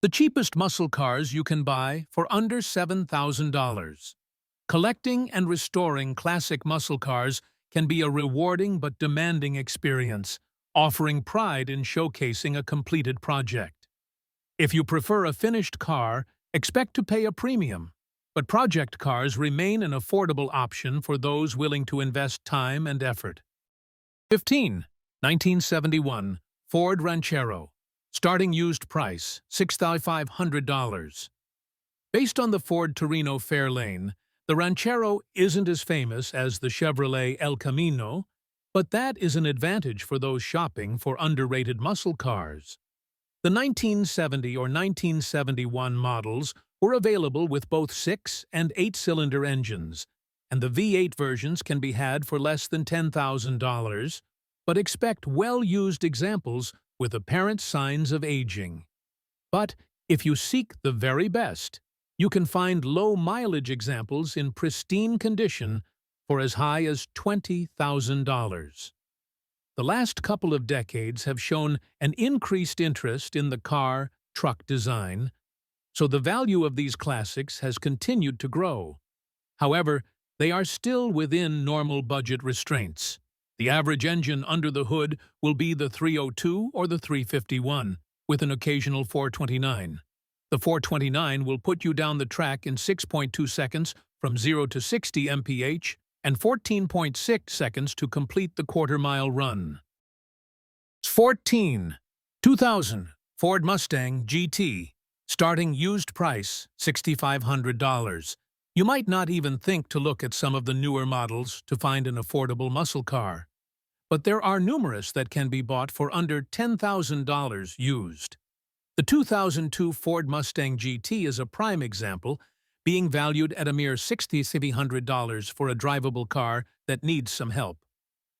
The cheapest muscle cars you can buy for under $7,000. Collecting and restoring classic muscle cars can be a rewarding but demanding experience, offering pride in showcasing a completed project. If you prefer a finished car, expect to pay a premium, but project cars remain an affordable option for those willing to invest time and effort. 15. 1971 Ford Ranchero. Starting used price, $6,500. Based on the Ford Torino Fairlane, the Ranchero isn't as famous as the Chevrolet El Camino, but that is an advantage for those shopping for underrated muscle cars. The 1970 or 1971 models were available with both 6- and 8-cylinder engines, and the V8 versions can be had for less than $10,000, but expect well-used examples with apparent signs of aging. But if you seek the very best, you can find low-mileage examples in pristine condition for as high as $20,000. The last couple of decades have shown an increased interest in the car-truck design, so the value of these classics has continued to grow. However, they are still within normal budget restraints. The average engine under the hood will be the 302 or the 351, with an occasional 429. The 429 will put you down the track in 6.2 seconds from 0 to 60 mph and 14.6 seconds to complete the quarter-mile run. 14. 2000 Ford Mustang GT. Starting used price, $6,500. You might not even think to look at some of the newer models to find an affordable muscle car. But there are numerous that can be bought for under $10,000 used. The 2002 Ford Mustang GT is a prime example, being valued at a mere $6,300 for a drivable car that needs some help.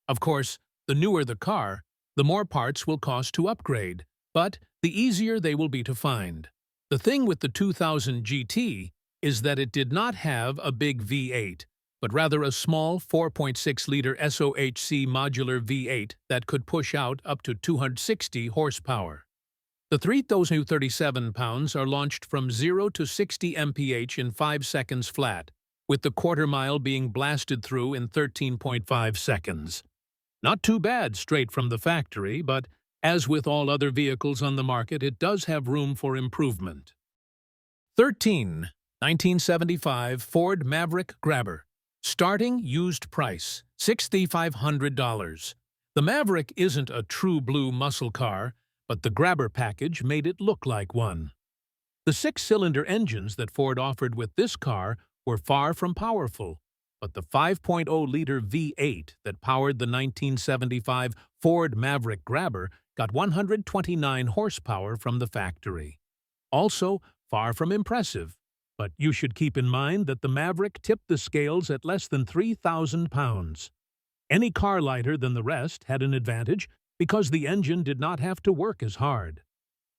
Of course, the newer the car, the more parts will cost to upgrade, but the easier they will be to find. The thing with the 2000 GT is that it did not have a big V8, but rather a small 4.6-liter SOHC modular V8 that could push out up to 260 horsepower. The 3,037 pounds are launched from 0 to 60 mph in 5 seconds flat, with the quarter-mile being blasted through in 13.5 seconds. Not too bad straight from the factory, but as with all other vehicles on the market, it does have room for improvement. 13. 1975 Ford Maverick Grabber. Starting used price, $6,500. The Maverick isn't a true blue muscle car, but the Grabber package made it look like one. The 6-cylinder engines that Ford offered with this car were far from powerful, but the 5.0-liter V8 that powered the 1975 Ford Maverick Grabber got 129 horsepower from the factory. Also, far from impressive, but you should keep in mind that the Maverick tipped the scales at less than 3,000 pounds. Any car lighter than the rest had an advantage because the engine did not have to work as hard.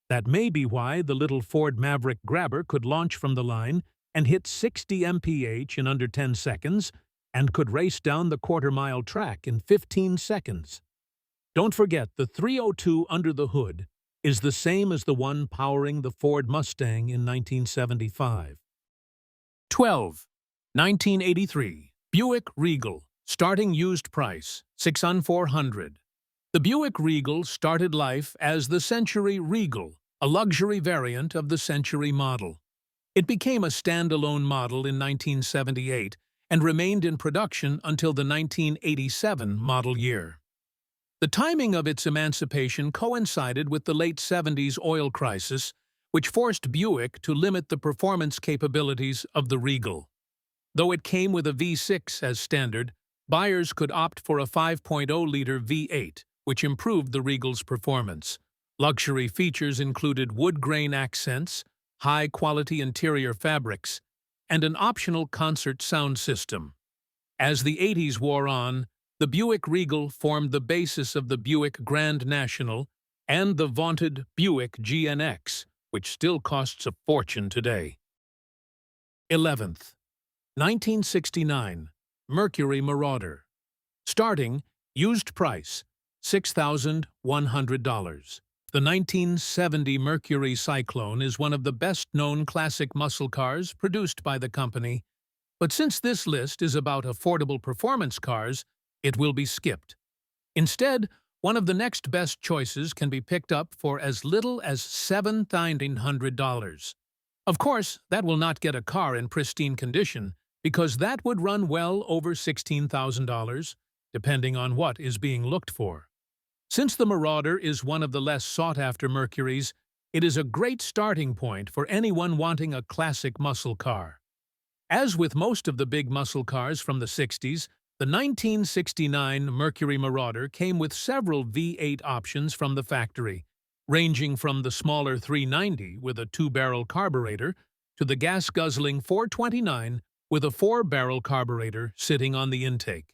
That may be why the little Ford Maverick Grabber could launch from the line and hit 60 mph in under 10 seconds and could race down the quarter-mile track in 15 seconds. Don't forget, the 302 under the hood is the same as the one powering the Ford Mustang in 1975. 12. 1983 Buick Regal. Starting used price, $6,400. The Buick Regal started life as the Century Regal, a luxury variant of the Century model. It became a standalone model in 1978 and remained in production until the 1987 model year. The timing of its emancipation coincided with the late 70s oil crisis, which forced Buick to limit the performance capabilities of the Regal. Though it came with a V6 as standard, buyers could opt for a 5.0-liter V8, which improved the Regal's performance. Luxury features included wood grain accents, high-quality interior fabrics, and an optional concert sound system. As the 80s wore on, the Buick Regal formed the basis of the Buick Grand National and the vaunted Buick GNX, which still costs a fortune today. 11th. 1969 Mercury Marauder. Starting used price, $6,100. The 1970 Mercury Cyclone is one of the best-known classic muscle cars produced by the company. But since this list is about affordable performance cars, it will be skipped. Instead, one of the next best choices can be picked up for as little as $7,900. Of course, that will not get a car in pristine condition, because that would run well over $16,000, depending on what is being looked for. Since the Marauder is one of the less sought-after Mercurys, it is a great starting point for anyone wanting a classic muscle car. As with most of the big muscle cars from the 60s, the 1969 Mercury Marauder came with several V8 options from the factory, ranging from the smaller 390 with a 2-barrel carburetor to the gas-guzzling 429 with a 4-barrel carburetor sitting on the intake.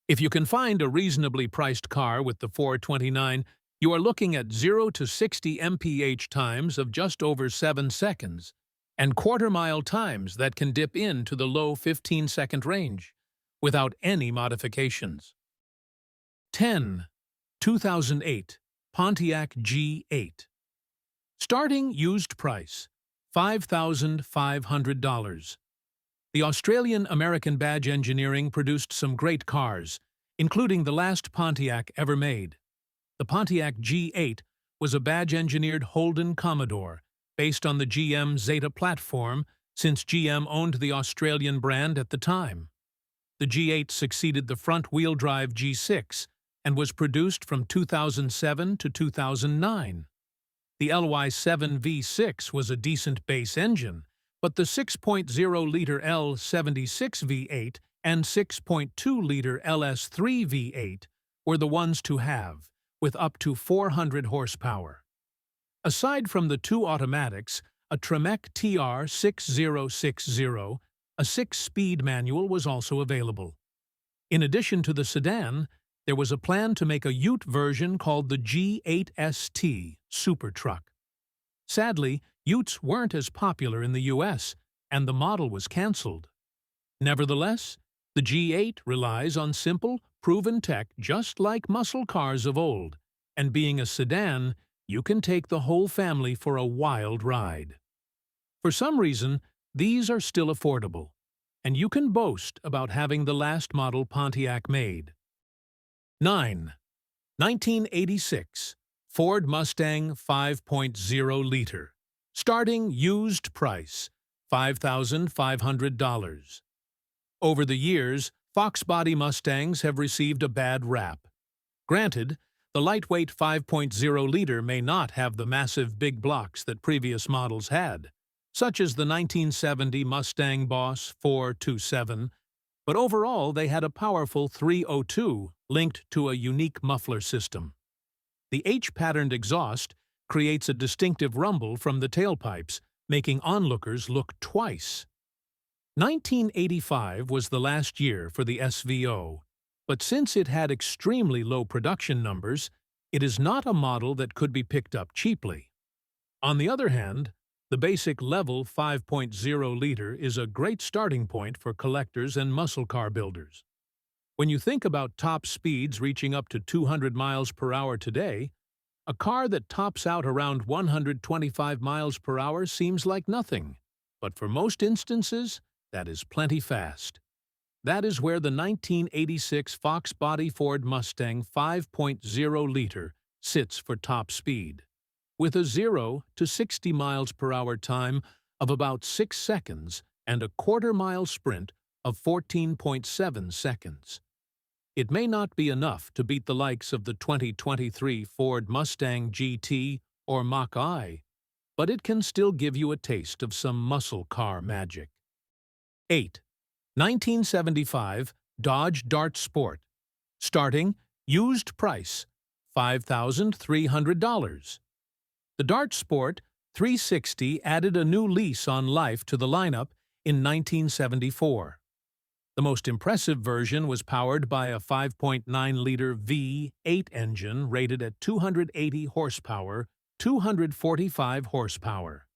If you can find a reasonably priced car with the 429, you are looking at 0 to 60 mph times of just over 7 seconds, and quarter-mile times that can dip into the low 15-second range, without any modifications. 10. 2008 Pontiac G8. Starting used price, $5,500. The Australian-American Badge Engineering produced some great cars, including the last Pontiac ever made. The Pontiac G8 was a badge-engineered Holden Commodore, based on the GM Zeta platform, since GM owned the Australian brand at the time. The G8 succeeded the front-wheel drive G6 and was produced from 2007 to 2009. The LY7 V6 was a decent base engine, but the 6.0-liter L76 V8 and 6.2-liter LS3 V8 were the ones to have, with up to 400 horsepower. Aside from the two automatics, a Tremec TR6060, a 6-speed manual was also available. In addition to the sedan, there was a plan to make a ute version called the G8 ST Super Truck. Sadly, utes weren't as popular in the U.S., and the model was cancelled. Nevertheless, the G8 relies on simple, proven tech just like muscle cars of old, and being a sedan, you can take the whole family for a wild ride. For some reason, these are still affordable, and you can boast about having the last model Pontiac made. 9. 1986 Ford Mustang 5.0-liter. Starting used price, $5,500. Over the years, Fox body Mustangs have received a bad rap. Granted, the lightweight 5.0-liter may not have the massive big blocks that previous models had, such as the 1970 Mustang Boss 427, but overall they had a powerful 302 linked to a unique muffler system. The H-patterned exhaust creates a distinctive rumble from the tailpipes, making onlookers look twice. 1985 was the last year for the SVO, but since it had extremely low production numbers, it is not a model that could be picked up cheaply. On the other hand, the basic level 5.0-liter is a great starting point for collectors and muscle car builders. When you think about top speeds reaching up to 200 miles per hour today, a car that tops out around 125 miles per hour seems like nothing, but for most instances, that is plenty fast. That is where the 1986 Fox body Ford Mustang 5.0-liter sits for top speed, with a 0 to 60 miles per hour time of about 6 seconds and a quarter-mile sprint of 14.7 seconds. It may not be enough to beat the likes of the 2023 Ford Mustang GT or Mach-I, but it can still give you a taste of some muscle car magic. 8. 1975 Dodge Dart Sport. Starting used price, $5,300. The Dart Sport 360 added a new lease on life to the lineup in 1974. The most impressive version was powered by a 5.9-liter V8 engine rated at 280 horsepower, 245 horsepower.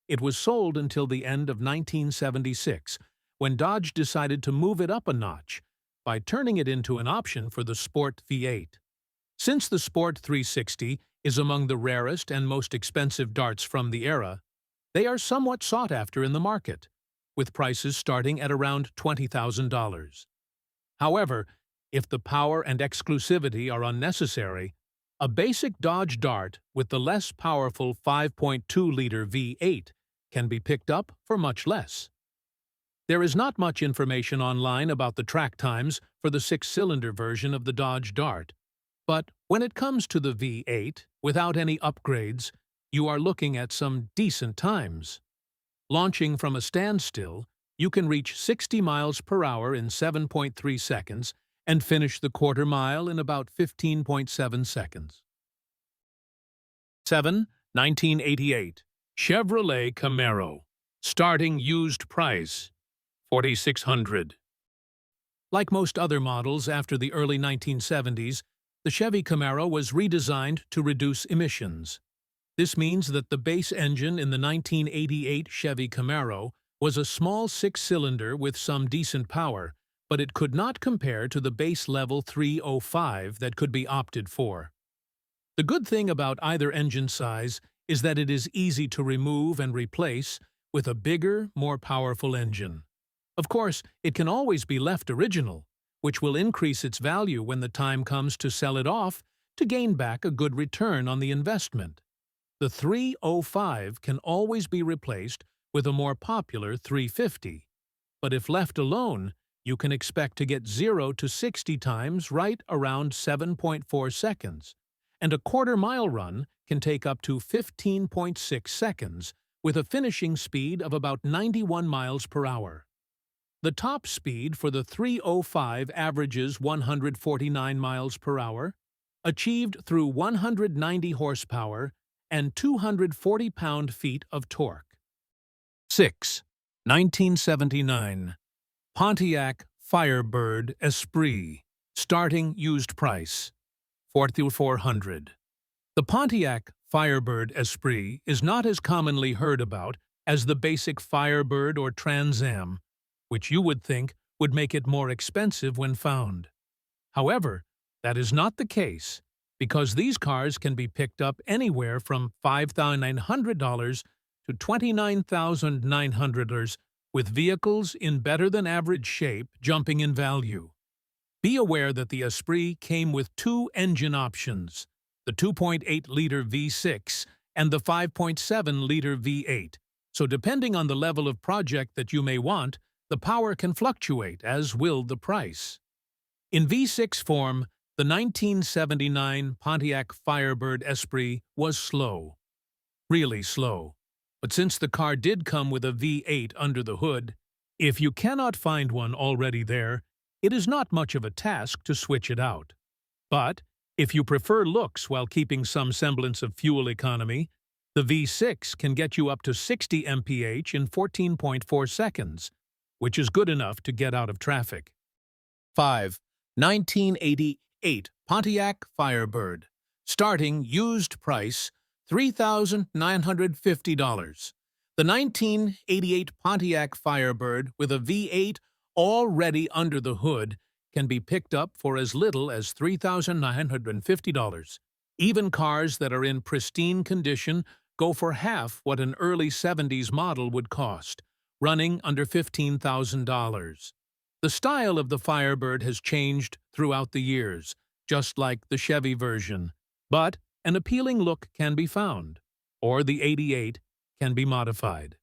It was sold until the end of 1976, when Dodge decided to move it up a notch by turning it into an option for the Sport V8. Since the Sport 360 is among the rarest and most expensive darts from the era, they are somewhat sought after in the market, with prices starting at around $20,000. However, if the power and exclusivity are unnecessary, a basic Dodge Dart with the less powerful 5.2-liter V8 can be picked up for much less. There is not much information online about the track times for the six-cylinder version of the Dodge Dart, but when it comes to the V8, without any upgrades, you are looking at some decent times. Launching from a standstill, you can reach 60 miles per hour in 7.3 seconds and finish the quarter mile in about 15.7 seconds. 7. 1988 Chevrolet Camaro. Starting used price $4,600. Like most other models after the early 1970s, the Chevy Camaro was redesigned to reduce emissions. This means that the base engine in the 1988 Chevy Camaro was a small six-cylinder with some decent power, but it could not compare to the base-level 305 that could be opted for. The good thing about either engine size is that it is easy to remove and replace with a bigger, more powerful engine. Of course, it can always be left original, which will increase its value when the time comes to sell it off to gain back a good return on the investment. The 305 can always be replaced with a more popular 350, but if left alone, you can expect to get 0 to 60 times right around 7.4 seconds, and a quarter-mile run can take up to 15.6 seconds with a finishing speed of about 91 miles per hour. The top speed for the 305 averages 149 miles per hour, achieved through 190 horsepower and 240 pound-feet of torque. 6. 1979 Pontiac Firebird Esprit. Starting used price $4,400. The Pontiac Firebird Esprit is not as commonly heard about as the basic Firebird or Trans Am, which you would think would make it more expensive when found. However, that is not the case, because these cars can be picked up anywhere from $5,900 to $29,900, with vehicles in better-than-average shape jumping in value. Be aware that the Esprit came with two engine options, the 2.8-liter V6 and the 5.7-liter V8, so depending on the level of project that you may want, the power can fluctuate, as will the price. In V6 form, the 1979 Pontiac Firebird Esprit was slow. Really slow. But since the car did come with a V8 under the hood, if you cannot find one already there, it is not much of a task to switch it out. But if you prefer looks while keeping some semblance of fuel economy, the V6 can get you up to 60 mph in 14.4 seconds, which is good enough to get out of traffic. 5. 1988 Pontiac Firebird. Starting used price $3,950. The 1988 Pontiac Firebird with a V8 already under the hood can be picked up for as little as $3,950. Even cars that are in pristine condition go for half what an early 70s model would cost, running under $15,000. The style of the Firebird has changed throughout the years, just like the Chevy version, but an appealing look can be found, or the 88 can be modified.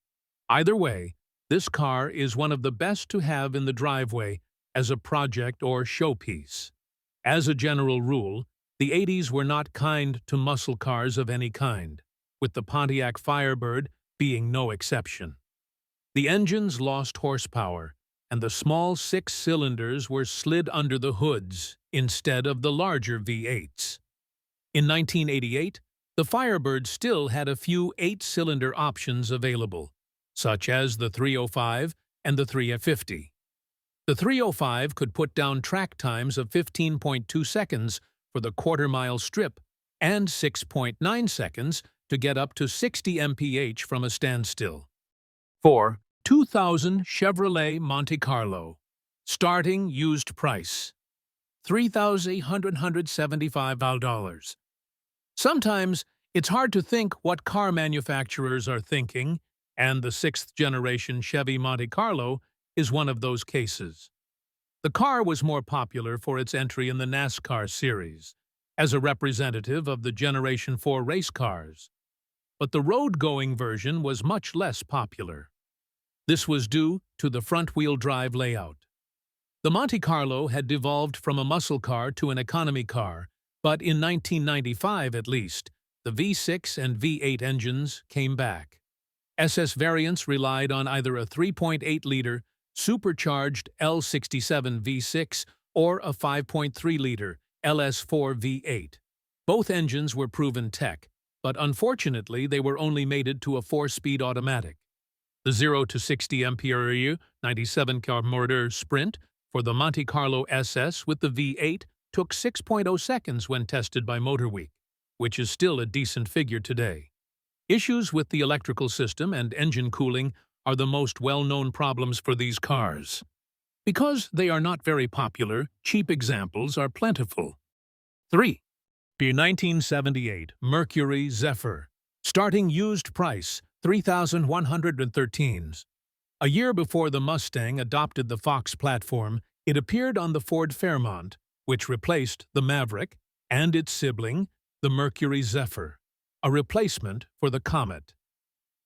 Either way, this car is one of the best to have in the driveway as a project or showpiece. As a general rule, the 80s were not kind to muscle cars of any kind, with the Pontiac Firebird being no exception. The engines lost horsepower, and the small 6 cylinders were slid under the hoods instead of the larger V8s. In 1988, the Firebird still had a few 8-cylinder options available, such as the 305 and the 350. The 305 could put down track times of 15.2 seconds for the quarter-mile strip and 6.9 seconds to get up to 60 mph from a standstill. 4. 2000 Chevrolet Monte Carlo. Starting used price $3,875. Sometimes it's hard to think what car manufacturers are thinking, and the sixth-generation Chevy Monte Carlo is one of those cases. The car was more popular for its entry in the NASCAR series, as a representative of the Generation 4 race cars, but the road-going version was much less popular. This was due to the front-wheel drive layout. The Monte Carlo had devolved from a muscle car to an economy car, but in 1995 at least, the V6 and V8 engines came back. SS variants relied on either a 3.8-liter supercharged L67 V6 or a 5.3-liter LS4 V8. Both engines were proven tech, but unfortunately they were only mated to a 4-speed automatic. The 0 to 60 mph 97 km sprint for the Monte Carlo SS with the V8 took 6.0 seconds when tested by Motor Week, which is still a decent figure today. Issues with the electrical system and engine cooling are the most well-known problems for these cars. Because they are not very popular, cheap examples are plentiful. 3. The 1978 Mercury Zephyr. Starting used price, $3,113. A year before the Mustang adopted the Fox platform, it appeared on the Ford Fairmont, which replaced the Maverick, and its sibling, the Mercury Zephyr, a replacement for the Comet.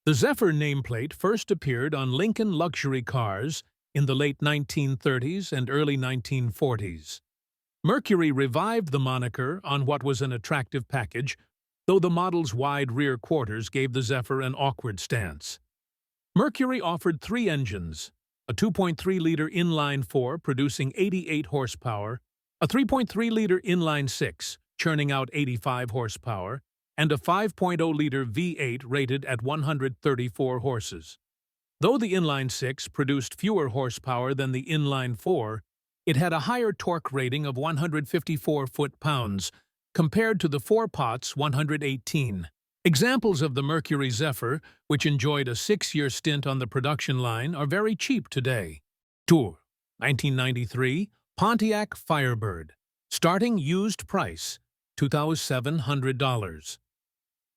The Zephyr nameplate first appeared on Lincoln luxury cars in the late 1930s and early 1940s. Mercury revived the moniker on what was an attractive package, though the model's wide rear quarters gave the Zephyr an awkward stance. Mercury offered 3 engines: a 2.3-liter inline-4 producing 88 horsepower, a 3.3-liter inline-6 churning out 85 horsepower, and a 5.0-liter V8 rated at 134 horses. Though the inline-6 produced fewer horsepower than the inline-4, it had a higher torque rating of 154 foot-pounds, compared to the 4-pot's 118. Examples of the Mercury Zephyr, which enjoyed a 6-year stint on the production line, are very cheap today. 2. 1993 Pontiac Firebird. Starting used price, $2,700.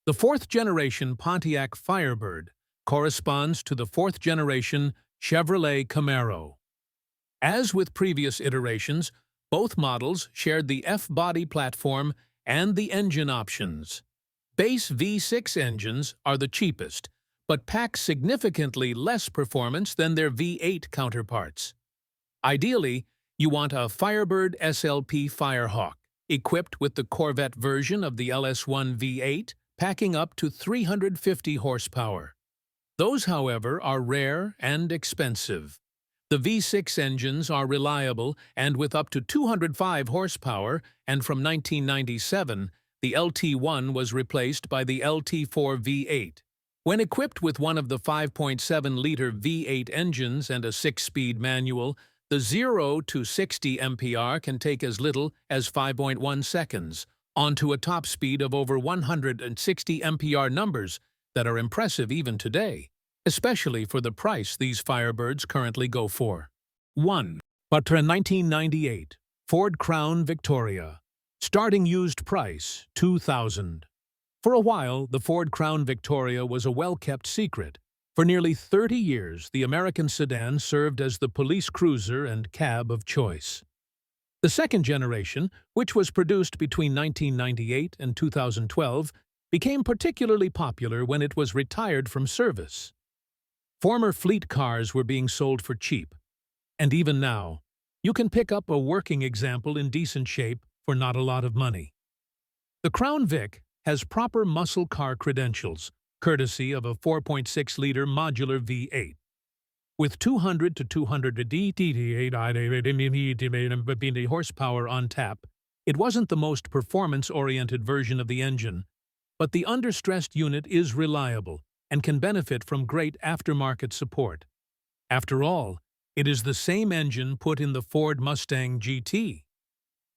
The 4th-generation Pontiac Firebird corresponds to the 4th-generation Chevrolet Camaro. As with previous iterations, both models shared the F-body platform and the engine options. Base V6 engines are the cheapest, but pack significantly less performance than their V8 counterparts. Ideally, you want a Firebird SLP Firehawk, equipped with the Corvette version of the LS1 V8, packing up to 350 horsepower. Those, however, are rare and expensive. The V6 engines are reliable and with up to 205 horsepower, and from 1997, the LT1 was replaced by the LT4 V8. When equipped with one of the 5.7-liter V8 engines and a 6-speed manual, the 0 to 60 mph can take as little as 5.1 seconds, onto a top speed of over 160 mph numbers that are impressive even today, especially for the price these Firebirds currently go for. 1. Patra 1998 Ford Crown Victoria. Starting used price, $2,000. For a while, the Ford Crown Victoria was a well-kept secret. For nearly 30 years, the American sedan served as the police cruiser and cab of choice. The second generation, which was produced between 1998 and 2012, became particularly popular when it was retired from service. Former fleet cars were being sold for cheap, and even now, you can pick up a working example in decent shape for not a lot of money. The Crown Vic has proper muscle car credentials, courtesy of a 4.6-liter modular V8. With 200 to 288 horsepower on tap, it wasn't the most performance-oriented version of the engine, but the understressed unit is reliable and can benefit from great aftermarket support. After all, it is the same engine put in the Ford Mustang GT.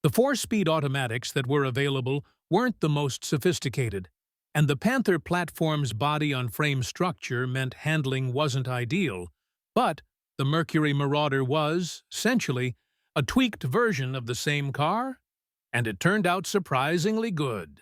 The 4-speed automatics that were available weren't the most sophisticated, and the Panther platform's body-on-frame structure meant handling wasn't ideal, but the Mercury Marauder was, essentially, a tweaked version of the same car, and it turned out surprisingly good.